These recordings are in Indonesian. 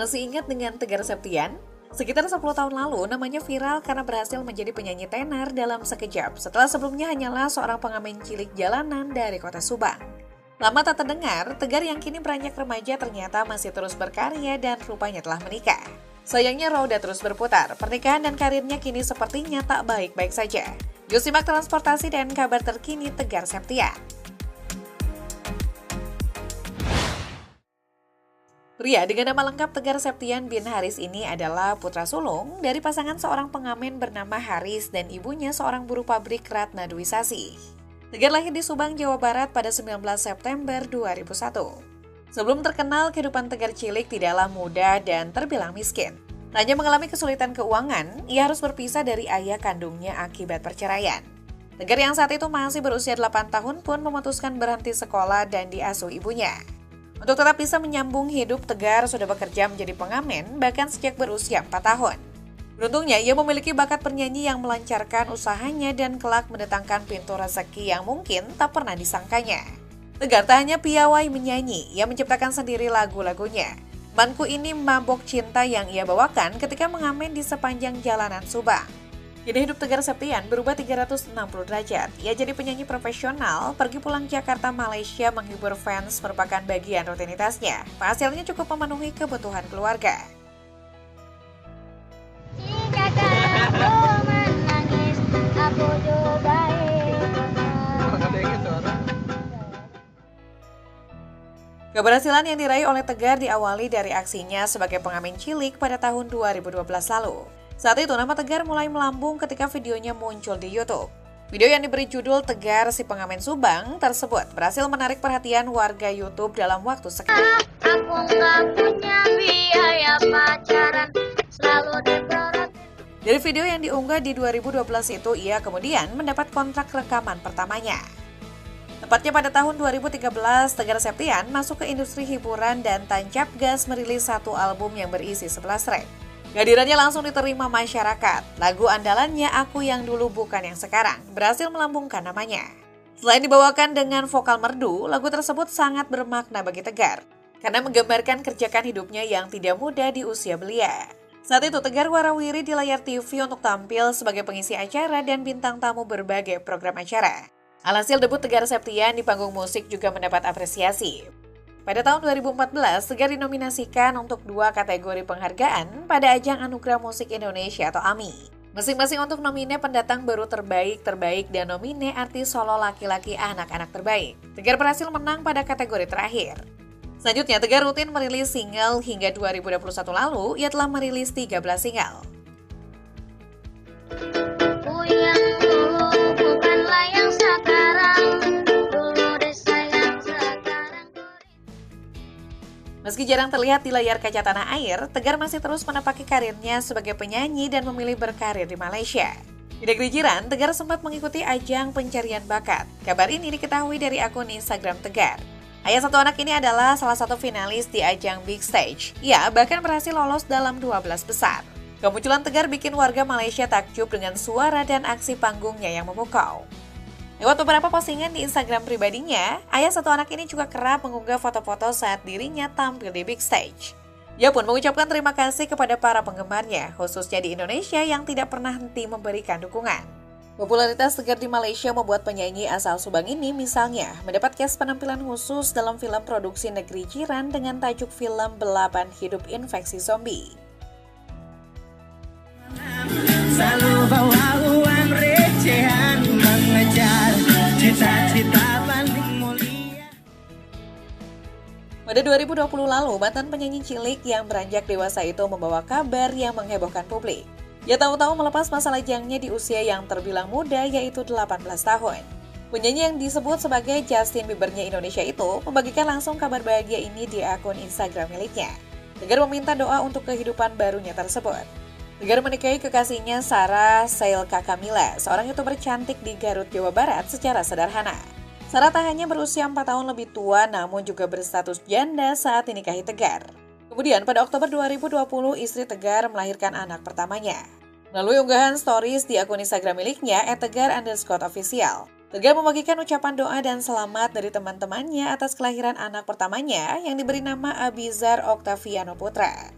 Masih ingat dengan Tegar Septian? Sekitar 10 tahun lalu, namanya viral karena berhasil menjadi penyanyi tenar dalam sekejap setelah sebelumnya hanyalah seorang pengamen cilik jalanan dari kota Subang. Lama tak terdengar, Tegar yang kini beranjak remaja ternyata masih terus berkarya dan rupanya telah menikah. Sayangnya roda terus berputar, pernikahan dan karirnya kini sepertinya tak baik-baik saja. Yuk simak transportasi dan kabar terkini Tegar Septian. Pria dengan nama lengkap Tegar Septian bin Haris ini adalah putra sulung dari pasangan seorang pengamen bernama Haris dan ibunya seorang buruh pabrik Ratna Dwi Sasi. Tegar lahir di Subang, Jawa Barat pada 19 September 2001. Sebelum terkenal, kehidupan Tegar cilik tidaklah mudah dan terbilang miskin. Hanya mengalami kesulitan keuangan, ia harus berpisah dari ayah kandungnya akibat perceraian. Tegar yang saat itu masih berusia 8 tahun pun memutuskan berhenti sekolah dan diasuh ibunya. Untuk tetap bisa menyambung hidup, Tegar sudah bekerja menjadi pengamen bahkan sejak berusia 4 tahun. Beruntungnya, ia memiliki bakat bernyanyi yang melancarkan usahanya dan kelak mendatangkan pintu rezeki yang mungkin tak pernah disangkanya. Tegar tak hanya piawai menyanyi, ia menciptakan sendiri lagu-lagunya. Manku Ini Mabok Cinta yang ia bawakan ketika mengamen di sepanjang jalanan Subang. Kini hidup Tegar Septian berubah 360 derajat. Ia jadi penyanyi profesional, pergi pulang Jakarta, Malaysia menghibur fans merupakan bagian rutinitasnya. Hasilnya cukup memenuhi kebutuhan keluarga. Jika kamu menangis, aku juga Keberhasilan yang diraih oleh Tegar diawali dari aksinya sebagai pengamen cilik pada tahun 2012 lalu. Saat itu nama Tegar mulai melambung ketika videonya muncul di YouTube. Video yang diberi judul Tegar si Pengamen Subang tersebut berhasil menarik perhatian warga YouTube dalam waktu sekejap. Aku nggak punya biaya pacaran, selalu diprotes. Dari video yang diunggah di 2012 itu, ia kemudian mendapat kontrak rekaman pertamanya. Tepatnya pada tahun 2013, Tegar Septian masuk ke industri hiburan dan tancap gas merilis satu album yang berisi 11 track. Kehadirannya langsung diterima masyarakat. Lagu andalannya Aku Yang Dulu Bukan Yang Sekarang berhasil melambungkan namanya. Selain dibawakan dengan vokal merdu, lagu tersebut sangat bermakna bagi Tegar karena menggambarkan kerjakan hidupnya yang tidak mudah di usia belia. Saat itu Tegar warawiri di layar TV untuk tampil sebagai pengisi acara dan bintang tamu berbagai program acara. Alhasil debut Tegar Septian di panggung musik juga mendapat apresiasi. Pada tahun 2014, Tegar dinominasikan untuk 2 kategori penghargaan pada Ajang Anugerah Musik Indonesia atau AMI. Masing-masing untuk nomine pendatang baru terbaik, dan nomine artis solo laki-laki anak-anak terbaik. Tegar berhasil menang pada kategori terakhir. Selanjutnya, Tegar rutin merilis single hingga 2021 lalu, ia telah merilis 13 single. Aku yang dulu bukanlah yang sekarang. Meski jarang terlihat di layar kaca tanah air, Tegar masih terus menapaki karirnya sebagai penyanyi dan memilih berkarir di Malaysia. Di negeri jiran, Tegar sempat mengikuti ajang pencarian bakat. Kabar ini diketahui dari akun Instagram Tegar. Ayah satu anak ini adalah salah satu finalis di ajang Big Stage. Ia bahkan berhasil lolos dalam 12 besar. Kemunculan Tegar bikin warga Malaysia takjub dengan suara dan aksi panggungnya yang memukau. Lewat beberapa postingan di Instagram pribadinya, ayah satu anak ini juga kerap mengunggah foto-foto saat dirinya tampil di Big Stage. Ia pun mengucapkan terima kasih kepada para penggemarnya, khususnya di Indonesia yang tidak pernah henti memberikan dukungan. Popularitas Tegar di Malaysia membuat penyanyi asal Subang ini misalnya mendapat cast penampilan khusus dalam film produksi negeri jiran dengan tajuk film Belapan Hidup Infeksi Zombie. Selalu bawa uang recehan mengejar cita-cita paling mulia. Pada 2020 lalu, mantan penyanyi cilik yang beranjak dewasa itu membawa kabar yang menghebohkan publik. Ia tahu-tahu melepas masa lajangnya di usia yang terbilang muda, yaitu 18 tahun. Penyanyi yang disebut sebagai Justin Biebernya Indonesia itu membagikan langsung kabar bahagia ini di akun Instagram miliknya. Tegar meminta doa untuk kehidupan barunya tersebut. Tegar menikahi kekasihnya Sarah Sailka Kamila, seorang YouTuber cantik di Garut, Jawa Barat secara sederhana. Sarah tak hanya berusia 4 tahun lebih tua, namun juga berstatus janda saat dinikahi Tegar. Kemudian pada Oktober 2020, istri Tegar melahirkan anak pertamanya. Melalui unggahan stories di akun Instagram miliknya, @tegar_official, Tegar membagikan ucapan doa dan selamat dari teman-temannya atas kelahiran anak pertamanya yang diberi nama Abizar Octaviano Putra.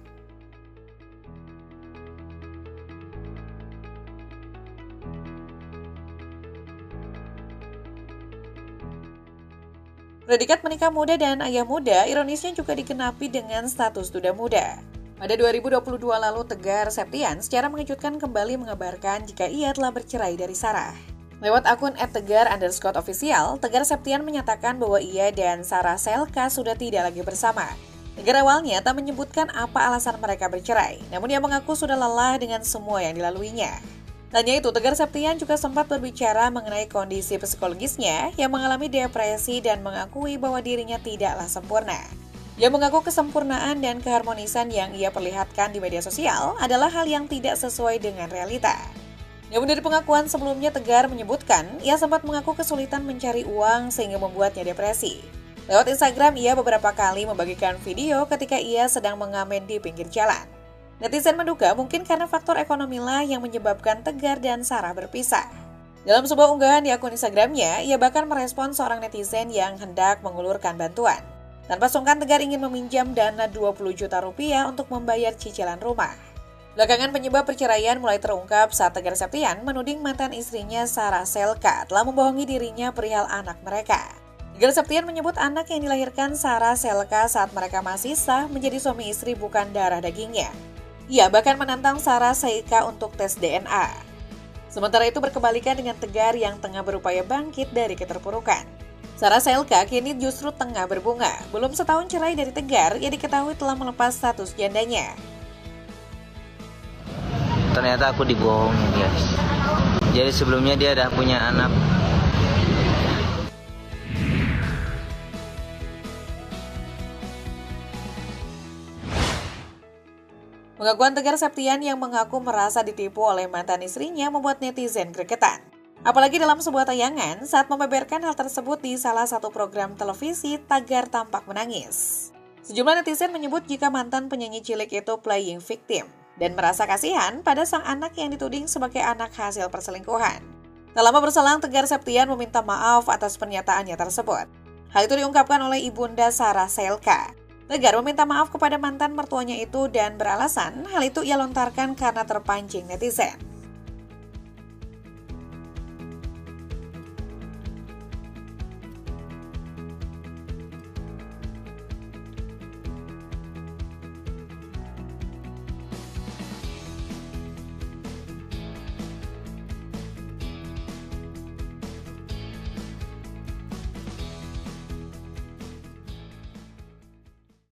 Predikat menikah muda dan ayah muda ironisnya juga digenapi dengan status duda muda. Pada 2022 lalu, Tegar Septian secara mengejutkan kembali mengabarkan jika ia telah bercerai dari Sarah. Lewat akun @tegar_official, Tegar Septian menyatakan bahwa ia dan Sarah Selka sudah tidak lagi bersama. Tegar awalnya tak menyebutkan apa alasan mereka bercerai, namun ia mengaku sudah lelah dengan semua yang dilaluinya. Tanya itu, Tegar Septian juga sempat berbicara mengenai kondisi psikologisnya yang mengalami depresi dan mengakui bahwa dirinya tidaklah sempurna. Ia mengaku kesempurnaan dan keharmonisan yang ia perlihatkan di media sosial adalah hal yang tidak sesuai dengan realita. Namun dari pengakuan sebelumnya, Tegar menyebutkan ia sempat mengaku kesulitan mencari uang sehingga membuatnya depresi. Lewat Instagram, ia beberapa kali membagikan video ketika ia sedang mengamen di pinggir jalan. Netizen menduga mungkin karena faktor ekonomi lah yang menyebabkan Tegar dan Sarah berpisah. Dalam sebuah unggahan di akun Instagramnya, ia bahkan merespon seorang netizen yang hendak mengulurkan bantuan. Tanpa sungkan, Tegar ingin meminjam dana 20 juta rupiah untuk membayar cicilan rumah. Belakangan penyebab perceraian mulai terungkap saat Tegar Septian menuding mantan istrinya Sarah Selka telah membohongi dirinya perihal anak mereka. Tegar Septian menyebut anak yang dilahirkan Sarah Selka saat mereka masih sah menjadi suami istri bukan darah dagingnya. Ia bahkan menantang Sarah Selka untuk tes DNA. Sementara itu berkebalikan dengan Tegar yang tengah berupaya bangkit dari keterpurukan. Sarah Selka kini justru tengah berbunga. Belum setahun cerai dari Tegar, ia diketahui telah melepas status jandanya. Ternyata aku dibohongin, guys. Jadi sebelumnya dia udah punya anak. Pengakuan Tegar Septian yang mengaku merasa ditipu oleh mantan istrinya membuat netizen gregetan. Apalagi dalam sebuah tayangan saat membeberkan hal tersebut di salah satu program televisi, Tegar tampak menangis. Sejumlah netizen menyebut jika mantan penyanyi cilik itu playing victim dan merasa kasihan pada sang anak yang dituding sebagai anak hasil perselingkuhan. Tak lama berselang, Tegar Septian meminta maaf atas pernyataannya tersebut. Hal itu diungkapkan oleh ibunda Sarah Selka. Tegar meminta maaf kepada mantan mertuanya itu dan beralasan hal itu ia lontarkan karena terpancing netizen.